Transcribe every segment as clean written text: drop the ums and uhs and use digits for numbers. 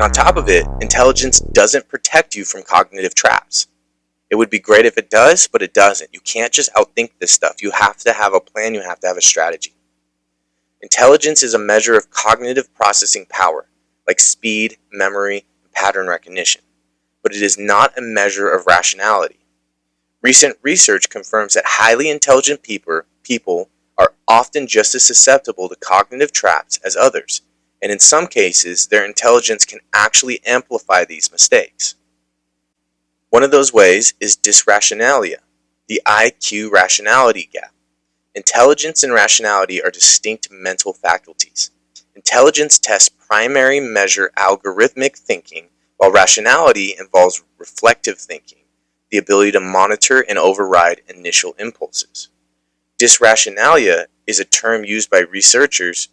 And on top of it, intelligence doesn't protect you from cognitive traps. It would be great if it does, but it doesn't. You can't just outthink this stuff. You have to have a plan, you have to have a strategy. Intelligence is a measure of cognitive processing power, like speed, memory, and pattern recognition. But it is not a measure of rationality. Recent research confirms that highly intelligent people are often just as susceptible to cognitive traps as others, and in some cases, their intelligence can actually amplify these mistakes. One of those ways is dysrationalia, the IQ rationality gap. Intelligence and rationality are distinct mental faculties. Intelligence tests primary measure algorithmic thinking, while rationality involves reflective thinking, the ability to monitor and override initial impulses. Dysrationalia is a term used by researchers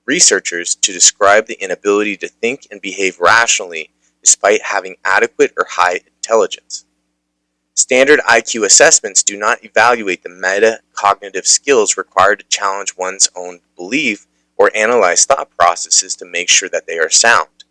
to describe the inability to think and behave rationally despite having adequate or high intelligence. Standard IQ assessments do not evaluate the metacognitive skills required to challenge one's own belief or analyze thought processes to make sure that they are sound.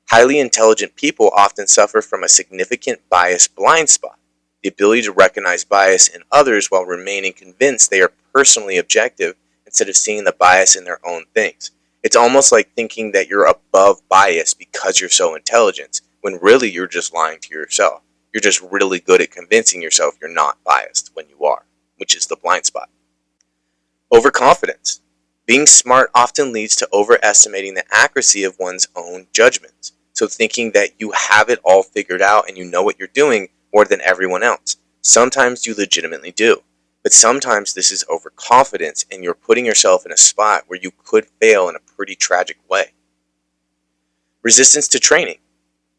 Highly intelligent people often suffer from a significant bias blind spot, the ability to recognize bias in others while remaining convinced they are personally objective instead of seeing the bias in their own things. It's almost like thinking that you're above bias because you're so intelligent, when really you're just lying to yourself. You're just really good at convincing yourself you're not biased when you are, which is the blind spot. Overconfidence. Being smart often leads to overestimating the accuracy of one's own judgments. So thinking that you have it all figured out and you know what you're doing more than everyone else. Sometimes you legitimately do, but sometimes this is overconfidence and you're putting yourself in a spot where you could fail in a pretty tragic way. Resistance to training.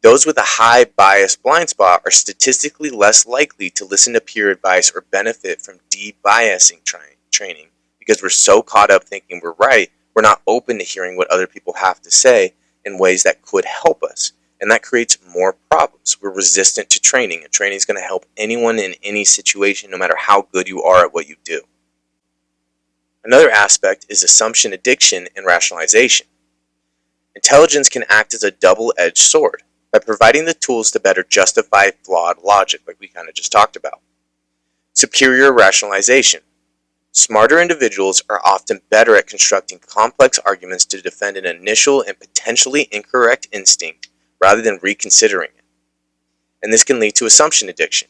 Those with a high bias blind spot are statistically less likely to listen to peer advice or benefit from de-biasing training because we're so caught up thinking we're right, we're not open to hearing what other people have to say in ways that could help us. And that creates more problems. We're resistant to training, and training is going to help anyone in any situation, no matter how good you are at what you do. Another aspect is assumption addiction and rationalization. Intelligence can act as a double-edged sword by providing the tools to better justify flawed logic, like we kind of just talked about. Superior rationalization. Smarter individuals are often better at constructing complex arguments to defend an initial and potentially incorrect instinct rather than reconsidering it. And this can lead to assumption addiction.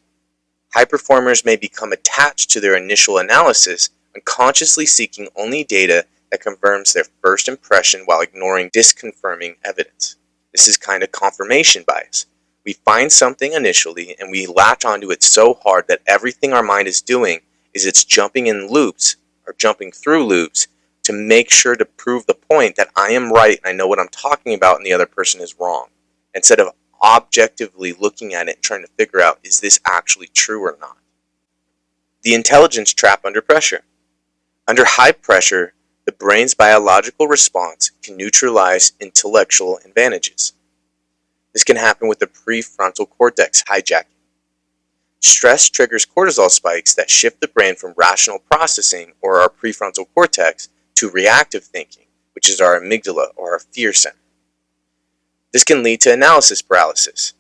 High performers may become attached to their initial analysis, unconsciously seeking only data that confirms their first impression while ignoring disconfirming evidence. This is kind of confirmation bias. We find something initially and we latch onto it so hard that everything our mind is doing is it's jumping in loops or jumping through loops to make sure to prove the point that I am right and I know what I'm talking about and the other person is wrong, instead of objectively looking at it and trying to figure out, is this actually true or not? The intelligence trap under pressure. Under high pressure, the brain's biological response can neutralize intellectual advantages. This can happen with the prefrontal cortex hijacking. Stress triggers cortisol spikes that shift the brain from rational processing, or our prefrontal cortex, to reactive thinking, which is our amygdala, or our fear center. This can lead to analysis paralysis.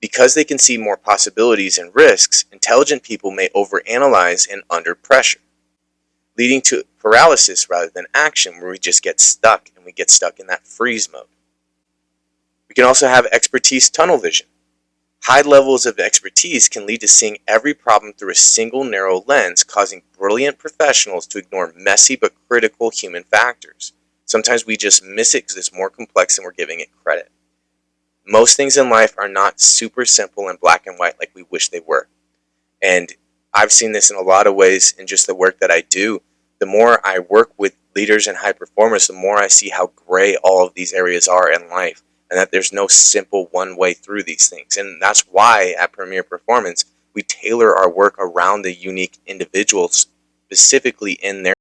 Because they can see more possibilities and risks, intelligent people may overanalyze and under pressure, leading to paralysis rather than action, where we just get stuck, and we get stuck in that freeze mode. We can also have expertise tunnel vision. High levels of expertise can lead to seeing every problem through a single narrow lens, causing brilliant professionals to ignore messy but critical human factors. Sometimes we just miss it because it's more complex than we're giving it credit. Most things in life are not super simple and black and white like we wish they were. And I've seen this in a lot of ways in just the work that I do. The more I work with leaders and high performers, the more I see how gray all of these areas are in life, and that there's no simple one way through these things. And that's why at Premier Performance, we tailor our work around the unique individuals specifically in their